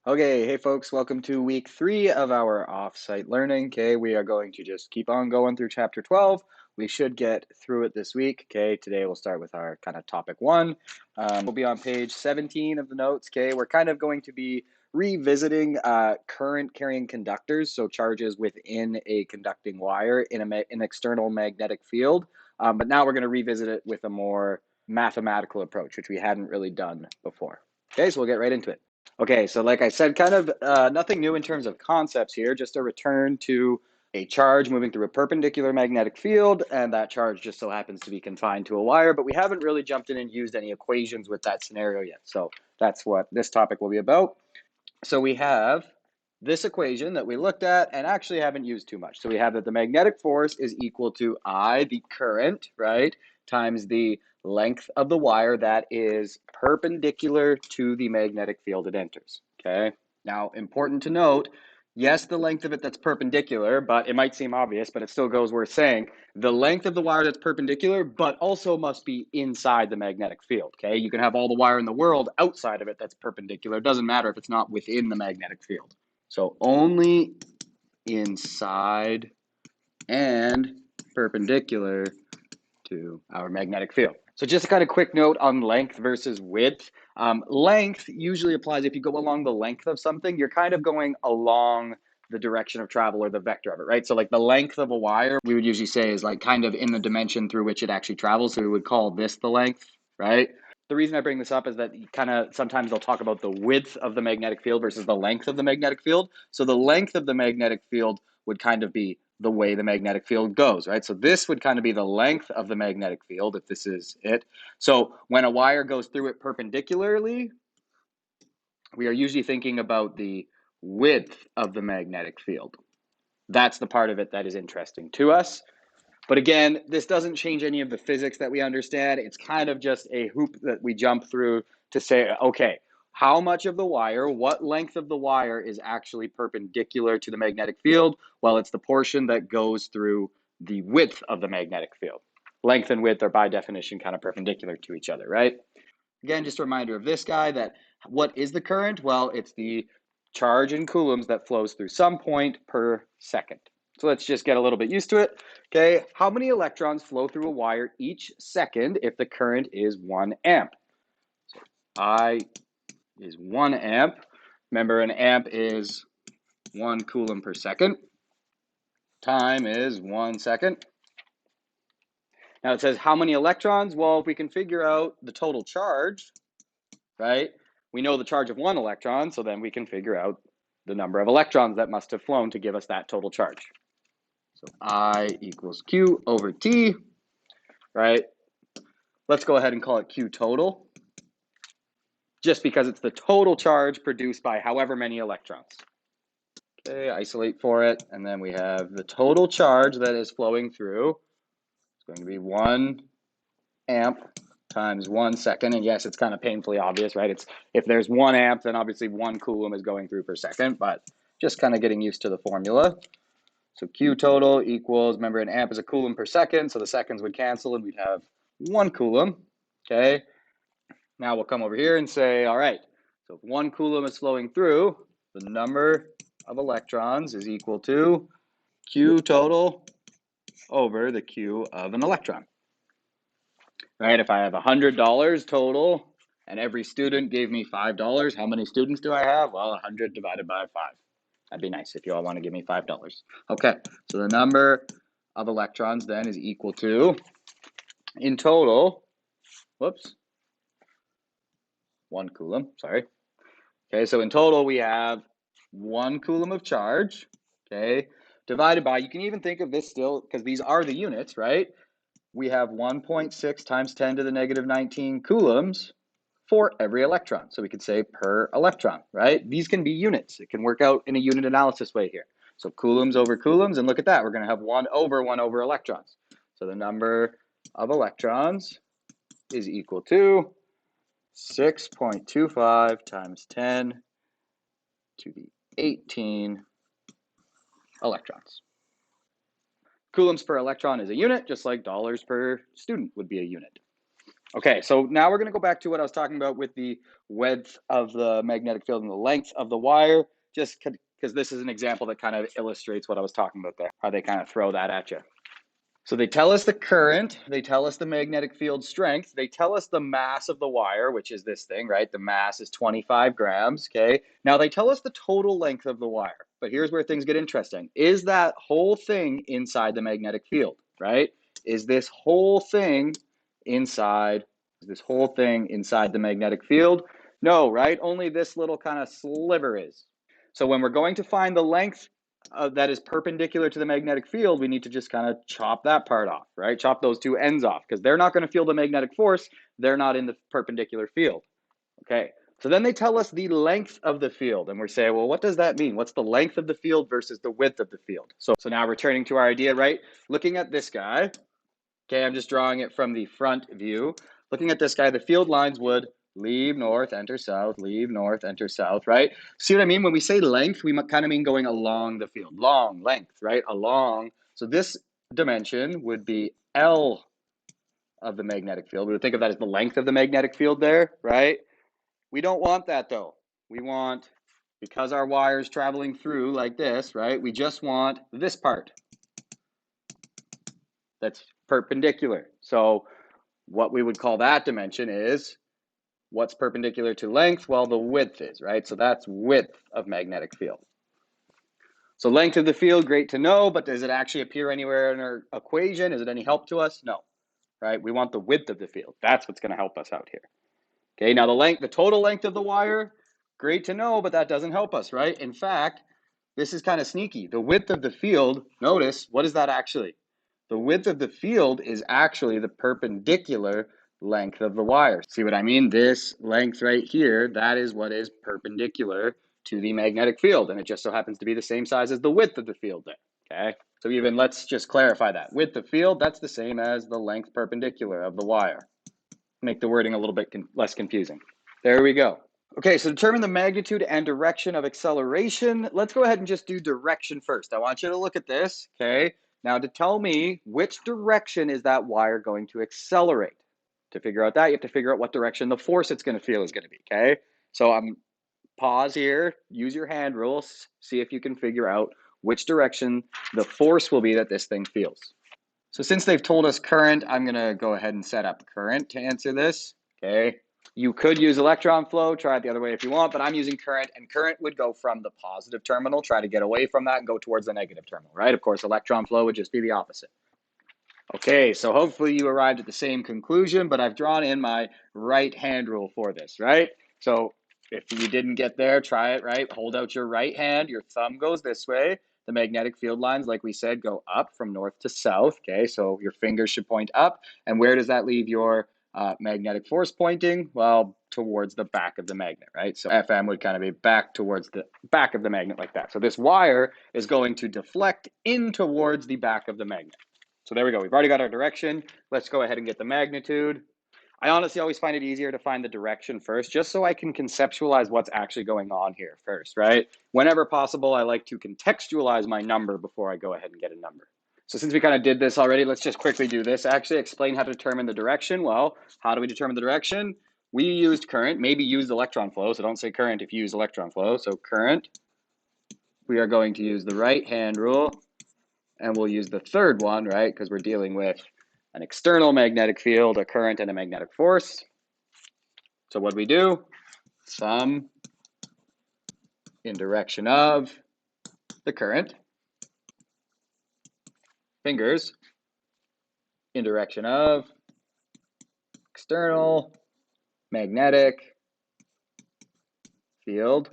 Okay, hey folks, welcome to week 3 of our off-site learning. Okay, we are going to just keep on going through chapter 12. We should get through it this week. Okay, today we'll start with our kind of topic 1. We'll be on page 17 of the notes. Okay, we're kind of going to be revisiting current carrying conductors, so charges within a conducting wire in an external magnetic field. But now we're going to revisit it with a more mathematical approach, which we hadn't really done before. Okay, so we'll get right into it. Okay, so like I said, kind of nothing new in terms of concepts here, just a return to a charge moving through a perpendicular magnetic field, and that charge just so happens to be confined to a wire, but we haven't really jumped in and used any equations with that scenario yet. So that's what this topic will be about. So we have this equation that we looked at and actually haven't used too much. So we have that the magnetic force is equal to I, the current, right, times the length of the wire that is perpendicular to the magnetic field it enters, okay? Now, important to note, yes, the length of it that's perpendicular, but it might seem obvious, but it still goes worth saying, the length of the wire that's perpendicular, but also must be inside the magnetic field, okay? You can have all the wire in the world outside of it that's perpendicular. It doesn't matter if it's not within the magnetic field. So only inside and perpendicular to our magnetic field. So just a kind of quick note on length versus width. Length usually applies if you go along the length of something, you're kind of going along the direction of travel or the vector of it, right? So like the length of a wire, we would usually say is like kind of in the dimension through which it actually travels. So we would call this the length, right? The reason I bring this up is that kind of sometimes they'll talk about the width of the magnetic field versus the length of the magnetic field. So the length of the magnetic field would kind of be the way the magnetic field goes, right? So this would kind of be the length of the magnetic field if this is it. So when a wire goes through it perpendicularly, we are usually thinking about the width of the magnetic field. That's the part of it that is interesting to us. But again, this doesn't change any of the physics that we understand. It's kind of just a hoop that we jump through to say, okay, how much of the wire, what length of the wire is actually perpendicular to the magnetic field? Well, it's the portion that goes through the width of the magnetic field. Length and width are by definition kind of perpendicular to each other, right? Again, just a reminder of this guy that what is the current? Well, it's the charge in coulombs that flows through some point per second. So let's just get a little bit used to it. Okay, how many electrons flow through a wire each second if the current is 1 amp? So I is 1 amp. Remember, an amp is 1 coulomb per second. Time is 1 second. Now it says how many electrons? Well, if we can figure out the total charge, right? We know the charge of 1 electron, so then we can figure out the number of electrons that must have flown to give us that total charge. So I equals Q over T, right? Let's go ahead and call it Q total, just because it's the total charge produced by however many electrons. Okay, isolate for it, and then we have the total charge that is flowing through. It's going to be 1 amp times 1 second. And yes, it's kind of painfully obvious, right? It's if there's 1 amp, then obviously 1 coulomb is going through per second, but just kind of getting used to the formula. So Q total equals, remember an amp is a coulomb per second, so the seconds would cancel and we'd have 1 coulomb, okay? Now we'll come over here and say, all right, so if 1 coulomb is flowing through, the number of electrons is equal to Q total over the Q of an electron. Right, if I have $100 total and every student gave me $5, how many students do I have? Well, 100 divided by 5. That'd be nice if you all want to give me $5. Okay, so the number of electrons then is equal to, in total, whoops, 1 coulomb, sorry. Okay, so in total we have 1 coulomb of charge, okay, divided by, you can even think of this still, because these are the units, right? We have 1.6 times 10 to the negative 19 coulombs for every electron. So we could say per electron, right? These can be units. It can work out in a unit analysis way here. So coulombs over coulombs, and look at that. We're going to have 1 over electrons. So the number of electrons is equal to 6.25 times 10 to the 18 electrons. Coulombs per electron is a unit, just like dollars per student would be a unit. Okay, so now we're going to go back to what I was talking about with the width of the magnetic field and the length of the wire, just because this is an example that kind of illustrates what I was talking about there, how they kind of throw that at you. So they tell us the current, they tell us the magnetic field strength, they tell us the mass of the wire, which is this thing, right? The mass is 25 grams, okay? Now they tell us the total length of the wire, but here's where things get interesting. Is that whole thing inside the magnetic field, right? Is this whole thing inside, the magnetic field? No, right? Only this little kind of sliver is. So when we're going to find the length that is perpendicular to the magnetic field, we need to just kind of chop that part off, right? Chop those two ends off because they're not going to feel the magnetic force. They're not in the perpendicular field. Okay, so then they tell us the length of the field, and we're saying, well, what does that mean? What's the length of the field versus the width of the field? So now returning to our idea, right? Looking at this guy, okay, I'm just drawing it from the front view. Looking at this guy, the field lines would leave north, enter south, leave north, enter south, right? See what I mean? When we say length, we kind of mean going along the field. Long, length, right? Along. So this dimension would be L of the magnetic field. We would think of that as the length of the magnetic field there, right? We don't want that though. We want, because our wire is traveling through like this, right? We just want this part that's perpendicular. So what we would call that dimension is what's perpendicular to length? Well, the width is, right? So that's width of magnetic field. So length of the field, great to know, but does it actually appear anywhere in our equation? Is it any help to us? No, right? We want the width of the field. That's what's going to help us out here. Okay, now the total length of the wire, great to know, but that doesn't help us, right? In fact, this is kind of sneaky. The width of the field, notice, what is that actually? The width of the field is actually the perpendicular length of the wire. See what I mean? This length right here, that is what is perpendicular to the magnetic field, and it just so happens to be the same size as the width of the field there, okay? So even, let's just clarify that. Width of field, that's the same as the length perpendicular of the wire. Make the wording a little bit less confusing. There we go. Okay, so determine the magnitude and direction of acceleration. Let's go ahead and just do direction first. I want you to look at this, okay? Now to tell me which direction is that wire going to accelerate. To figure out that, you have to figure out what direction the force it's going to feel is going to be, okay? So I'm pause here, use your hand rules, see if you can figure out which direction the force will be that this thing feels. So since they've told us current, I'm going to go ahead and set up current to answer this, okay? You could use electron flow, try it the other way if you want, but I'm using current, and current would go from the positive terminal, try to get away from that and go towards the negative terminal, right? Of course, electron flow would just be the opposite. Okay, so hopefully you arrived at the same conclusion, but I've drawn in my right hand rule for this, right? So if you didn't get there, try it, right? Hold out your right hand, your thumb goes this way. The magnetic field lines, like we said, go up from north to south, okay? So your fingers should point up. And where does that leave your magnetic force pointing? Well, towards the back of the magnet, right? So FM would kind of be back towards the back of the magnet like that. So this wire is going to deflect in towards the back of the magnet. So there we go. We've already got our direction. Let's go ahead and get the magnitude. I honestly always find it easier to find the direction first, just so I can conceptualize what's actually going on here first, right? Whenever possible, I like to contextualize my number before I go ahead and get a number. So since we kind of did this already, let's just quickly do this. Actually, explain how to determine the direction. Well, how do we determine the direction? We used current, maybe used electron flow. So don't say current if you use electron flow. So current, we are going to use the right hand rule. And we'll use the third one, right? Because we're dealing with an external magnetic field, a current, and a magnetic force. So what do we do? Sum in direction of the current. Fingers in direction of external magnetic field.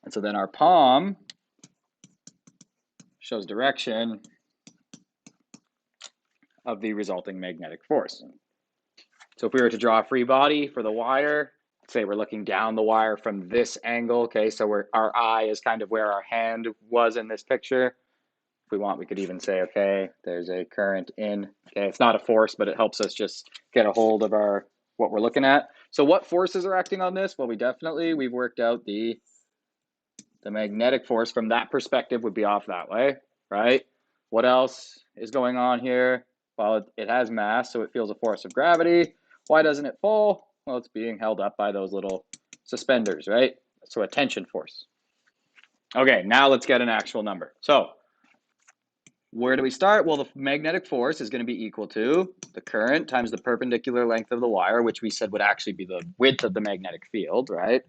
And so then our palm shows direction of the resulting magnetic force. So if we were to draw a free body for the wire, say we're looking down the wire from this angle, okay, so our eye is kind of where our hand was in this picture. If we want, we could even say, okay, there's a current in, okay, it's not a force, but it helps us just get a hold of what we're looking at. So what forces are acting on this? Well, we've worked out the magnetic force from that perspective would be off that way, right? What else is going on here? Well, it has mass, so it feels a force of gravity. Why doesn't it fall? Well, it's being held up by those little suspenders, right? So a tension force. Okay, now let's get an actual number. So where do we start? Well, the magnetic force is going to be equal to the current times the perpendicular length of the wire, which we said would actually be the width of the magnetic field, right?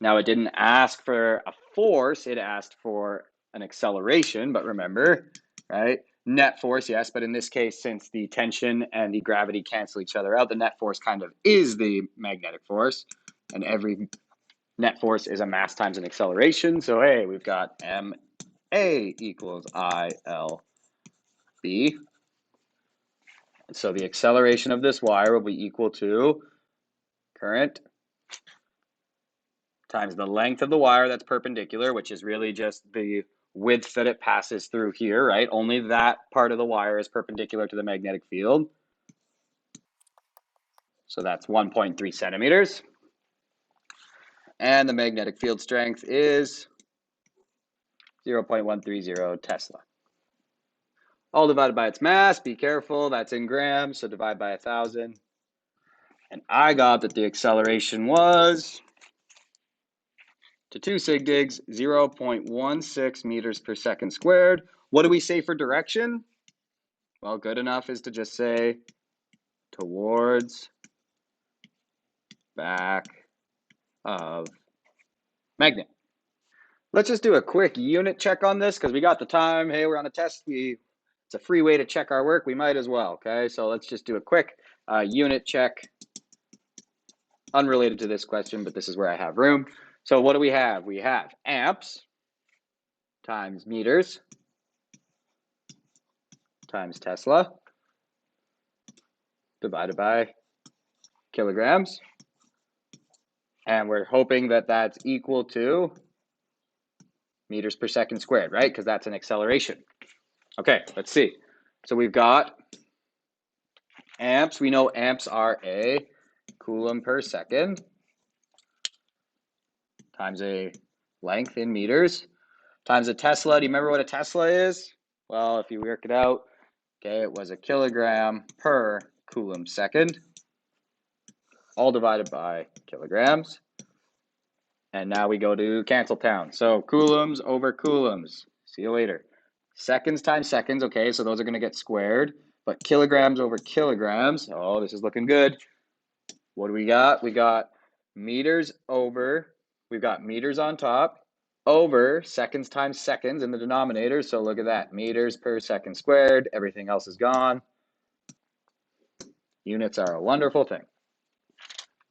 Now, it didn't ask for a force, it asked for an acceleration, but remember, right? Net force, yes, but in this case, since the tension and the gravity cancel each other out, the net force kind of is the magnetic force, and every net force is a mass times an acceleration. So, hey, we've got ma equals ILB. So the acceleration of this wire will be equal to current times the length of the wire that's perpendicular, which is really just the width that it passes through here, right? Only that part of the wire is perpendicular to the magnetic field. So that's 1.3 centimeters. And the magnetic field strength is 0.130 Tesla. All divided by its mass. Be careful, that's in grams, so divide by 1,000. And I got that the acceleration was, to 2 sig digs, 0.16 meters per second squared. What do we say for direction? Well, good enough is to just say towards back of magnet. Let's just do a quick unit check on this because we got the time. Hey, we're on a test. It's a free way to check our work. We might as well, okay? So let's just do a quick unit check. Unrelated to this question, but this is where I have room. So what do we have? We have amps times meters times Tesla divided by kilograms. And we're hoping that that's equal to meters per second squared, right? Because that's an acceleration. Okay, let's see. So we've got amps. We know amps are a coulomb per second times a length in meters times a Tesla. Do you remember what a Tesla is? Well, if you work it out, okay, it was a kilogram per coulomb second, all divided by kilograms. And now we go to cancel town. So coulombs over coulombs. See you later. Seconds times seconds. Okay, so those are going to get squared. But kilograms over kilograms. Oh, this is looking good. What do we got? We got meters over. We've got meters on top over seconds times seconds in the denominator. So look at that. Meters per second squared. Everything else is gone. Units are a wonderful thing.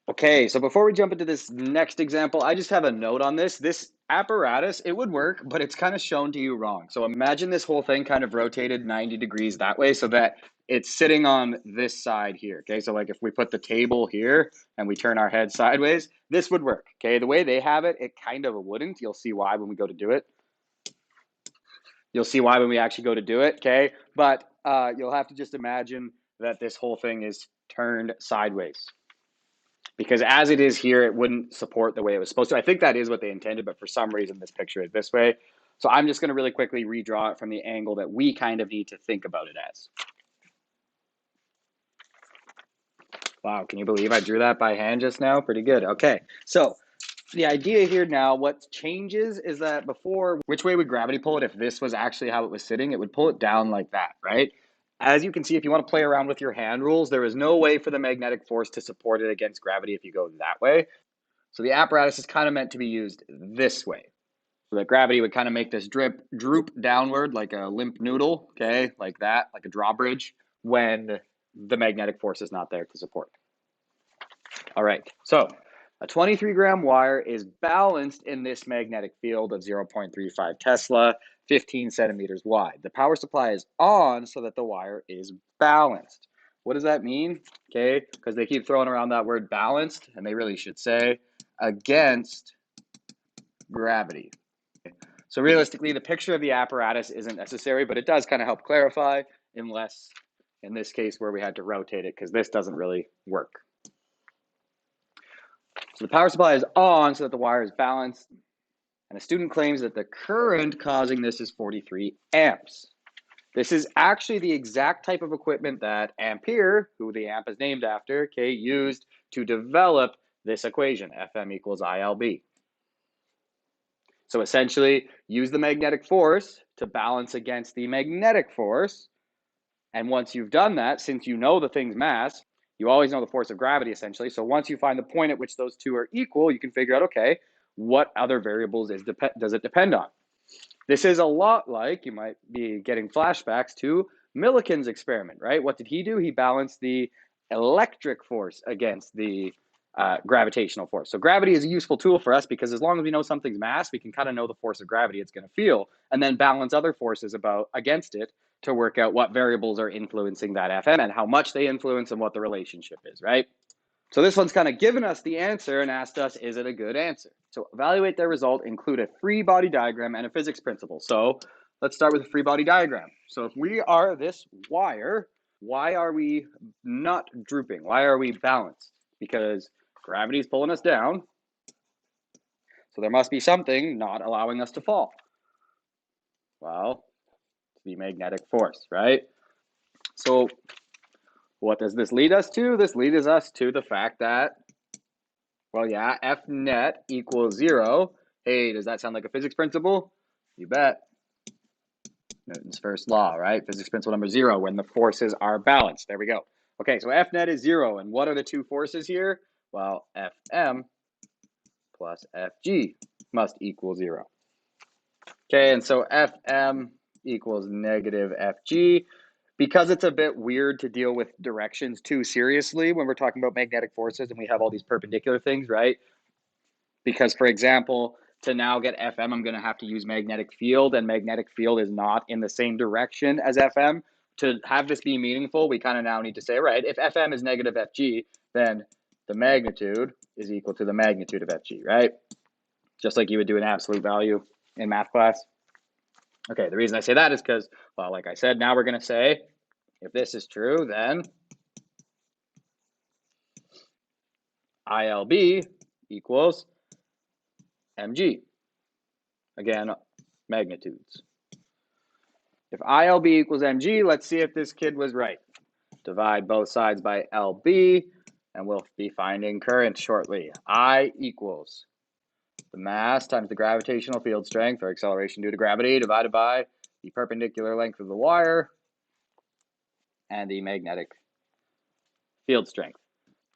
Okay, so before we jump into this next example, I just have a note on this. This apparatus, it would work, but it's kind of shown to you wrong. So imagine this whole thing kind of rotated 90 degrees that way so that it's sitting on this side here. Okay, so like if we put the table here and we turn our head sideways, this would work. Okay, the way they have it, it kind of wouldn't. You'll see why when we go to do it. You'll see why when we actually go to do it, okay? But you'll have to just imagine that this whole thing is turned sideways. Because as it is here, it wouldn't support the way it was supposed to. I think that is what they intended, but for some reason, this picture is this way. So I'm just going to really quickly redraw it from the angle that we kind of need to think about it as. Wow, can you believe I drew that by hand just now? Pretty good. Okay, so the idea here now, what changes is that before, which way would gravity pull it if this was actually how it was sitting? It would pull it down like that, right? As you can see, if you want to play around with your hand rules, there is no way for the magnetic force to support it against gravity if you go that way. So the apparatus is kind of meant to be used this way. So that gravity would kind of make this droop downward like a limp noodle, okay, like that, like a drawbridge, when the magnetic force is not there to support. All right, so a 23-gram wire is balanced in this magnetic field of 0.35 Tesla, 15 centimeters wide. The power supply is on so that the wire is balanced. What does that mean? Okay, because they keep throwing around that word balanced, and they really should say against gravity. So realistically, the picture of the apparatus isn't necessary, but it does kind of help clarify, unless in this case where we had to rotate it, because this doesn't really work. So the power supply is on so that the wire is balanced, and a student claims that the current causing this is 43 amps. This is actually the exact type of equipment that Ampere, who the amp is named after, okay, used to develop this equation, Fm equals ILB. So essentially, use the magnetic force to balance against the magnetic force. And once you've done that, since you know the thing's mass, you always know the force of gravity, essentially. So once you find the point at which those two are equal, you can figure out, okay, what other variables does it depend on? This is a lot like, you might be getting flashbacks to Millikan's experiment, right? What did he do? He balanced the electric force against the gravitational force. So gravity is a useful tool for us because as long as we know something's mass, we can kind of know the force of gravity it's going to feel and then balance other forces against it to work out what variables are influencing that Fm and how much they influence and what the relationship is, right? So this one's kind of given us the answer and asked us, is it a good answer? So evaluate their result, include a free body diagram and a physics principle. So let's start with a free body diagram. So if we are this wire, why are we not drooping? Why are we balanced? Because gravity is pulling us down. So there must be something not allowing us to fall. Well, it's the magnetic force, right? So what does this lead us to? This leads us to the fact that, well, yeah, F net equals 0. Hey, does that sound like a physics principle? You bet. Newton's first law, right? Physics principle number 0, when the forces are balanced. There we go. Okay, so F net is 0. And what are the two forces here? Well, Fm plus Fg must equal 0. Okay, and so Fm equals negative Fg. Because it's a bit weird to deal with directions too seriously when we're talking about magnetic forces and we have all these perpendicular things, right? Because, for example, to now get Fm, I'm going to have to use magnetic field, and magnetic field is not in the same direction as Fm. To have this be meaningful, we kind of now need to say, right, if Fm is negative Fg, then the magnitude is equal to the magnitude of Fg, right? Just like you would do an absolute value in math class. Okay, the reason I say that is because, well, like I said, now we're going to say, if this is true, then ILB equals mg. Again, magnitudes. If ILB equals mg, let's see if this kid was right. Divide both sides by LB, and we'll be finding current shortly. I equals the mass times the gravitational field strength, or acceleration due to gravity, divided by the perpendicular length of the wire and the magnetic field strength.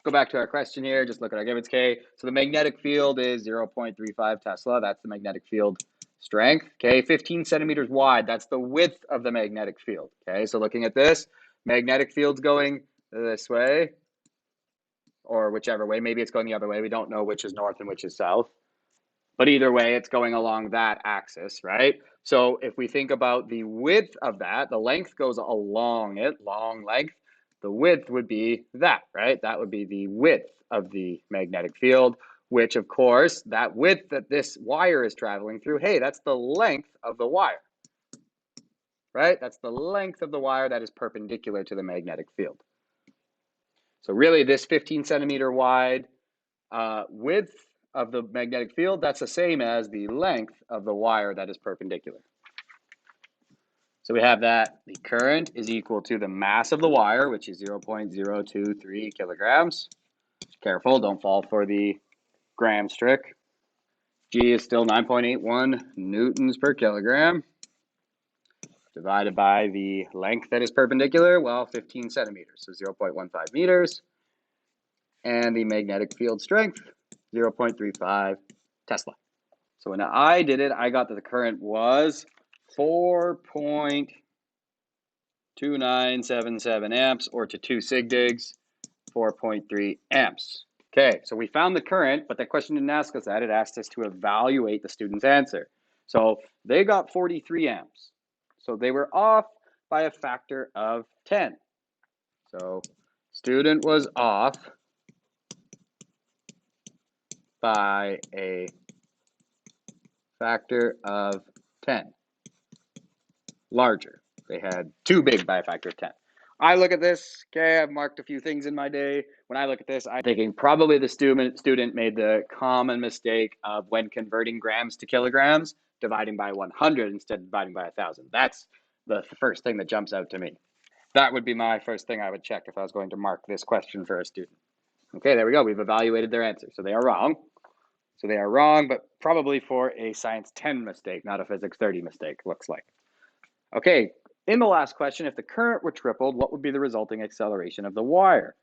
Go back to our question here, just look at our givens, K. So the magnetic field is 0.35 Tesla. That's the magnetic field strength, okay? 15 centimeters wide, that's the width of the magnetic field, okay? So looking at this, magnetic field's going this way, or whichever way. Maybe it's going the other way. We don't know which is north and which is south. But either way, it's going along that axis, right? So if we think about the width of that, the length goes along it, long length. The width would be that, right? That would be the width of the magnetic field, which, of course, that width that this wire is traveling through, hey, that's the length of the wire, right? That's the length of the wire that is perpendicular to the magnetic field. So really, this 15 centimeter wide width of the magnetic field, that's the same as the length of the wire that is perpendicular. So we have that the current is equal to the mass of the wire, which is 0.023 kilograms. Careful, don't fall for the grams trick. G is still 9.81 newtons per kilogram. Divided by the length that is perpendicular, well, 15 centimeters, so 0.15 meters. And the magnetic field strength, 0.35 Tesla. So when I did it, I got that the current was 4.2977 amps, or to 2 sig digs, 4.3 amps. Okay, so we found the current, but that question didn't ask us that. It asked us to evaluate the student's answer. So they got 43 amps. So they were off by a factor of 10. So student was off by a factor of 10. Larger. They had too big by a factor of 10. I look at this, okay, I've marked a few things in my day. When I look at this, I'm thinking probably the student made the common mistake of, when converting grams to kilograms, dividing by 100 instead of dividing by 1,000. That's the first thing that jumps out to me. That would be my first thing I would check if I was going to mark this question for a student. Okay, there we go. We've evaluated their answer. So they are wrong. So they are wrong, but probably for a Science 10 mistake, not a Physics 30 mistake, looks like. Okay, in the last question, if the current were tripled, what would be the resulting acceleration of the wire?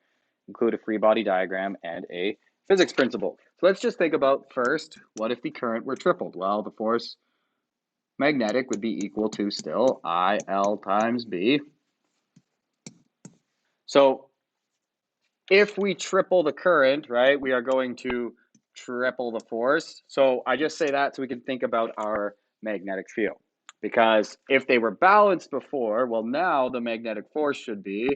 Include a free body diagram and a physics principle. So let's just think about first, what if the current were tripled? Well, the force magnetic would be equal to still IL times B. So if we triple the current, right, we are going to triple the force. So I just say that so we can think about our magnetic field. Because if they were balanced before, well, now the magnetic force should be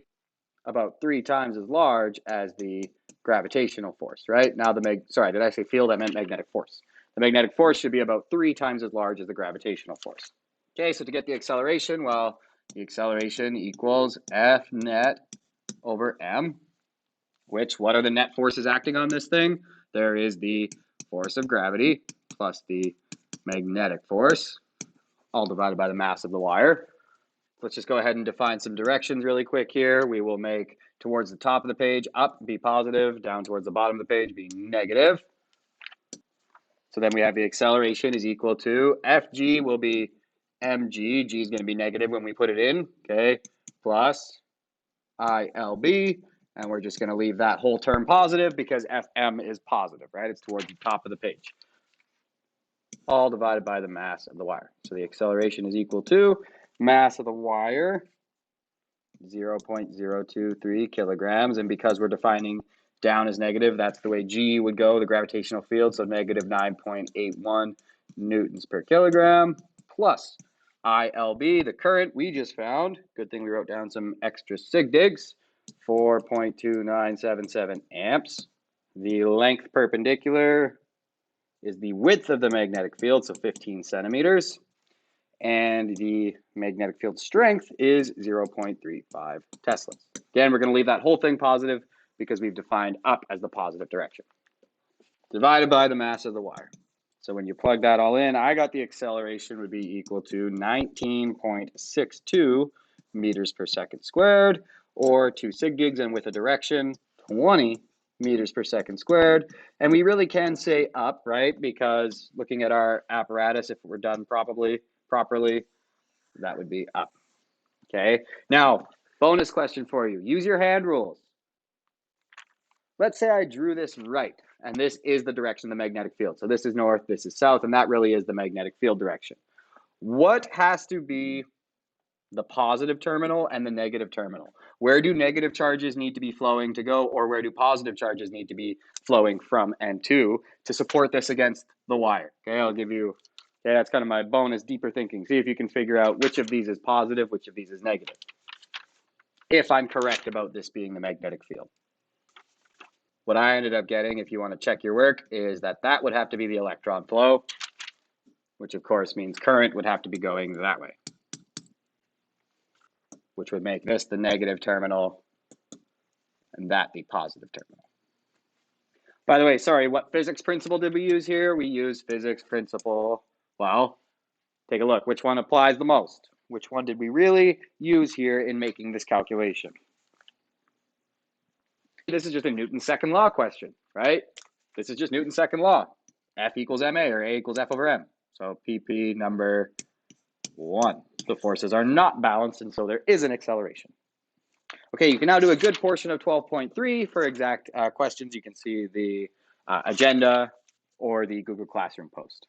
about 3 times as large as the gravitational force, right? Now sorry, did I say field? I meant magnetic force. The magnetic force should be about 3 times as large as the gravitational force. Okay, so to get the acceleration, well, the acceleration equals F net over m, which, what are the net forces acting on this thing? There is the force of gravity plus the magnetic force, all divided by the mass of the wire. Let's just go ahead and define some directions really quick here. We will make towards the top of the page up be positive, down towards the bottom of the page be negative. So then we have the acceleration is equal to Fg will be mg, g is going to be negative when we put it in, okay, plus ILB, and we're just going to leave that whole term positive because Fm is positive, right? It's towards the top of the page. All divided by the mass of the wire. So the acceleration is equal to mass of the wire, 0.023 kilograms. And because we're defining down as negative, that's the way G would go, the gravitational field. So negative 9.81 newtons per kilogram plus ILB, the current we just found. Good thing we wrote down some extra sig digs, 4.2977 amps. The length perpendicular is the width of the magnetic field, so 15 centimeters. And the magnetic field strength is 0.35 teslas. Again, we're going to leave that whole thing positive because we've defined up as the positive direction. Divided by the mass of the wire. So when you plug that all in, I got the acceleration would be equal to 19.62 meters per second squared, or 2 sig gigs, and with a direction, 20 meters per second squared. And we really can say up, right? Because looking at our apparatus, if it were done properly, that would be up. Okay, now bonus question for you. Use your hand rules. Let's say I drew this right, and this is the direction of the magnetic field. So this is north, this is south, and that really is the magnetic field direction. What has to be the positive terminal and the negative terminal? Where do negative charges need to be flowing to go, or where do positive charges need to be flowing from and to support this against the wire? Okay, I'll give you, okay, that's kind of my bonus deeper thinking. See if you can figure out which of these is positive, which of these is negative. If I'm correct about this being the magnetic field. What I ended up getting, if you want to check your work, is that would have to be the electron flow, which of course means current would have to be going that way, which would make this the negative terminal and that the positive terminal. By the way, sorry, what physics principle did we use here? We used physics principle, well, take a look. Which one applies the most? Which one did we really use here in making this calculation? This is just a Newton's second law question, right? This is just Newton's second law. F equals ma, or A equals F over m. So PP number 1. The forces are not balanced, and so there is an acceleration. Okay, you can now do a good portion of 12.3 for exact questions. You can see the agenda or the Google Classroom post.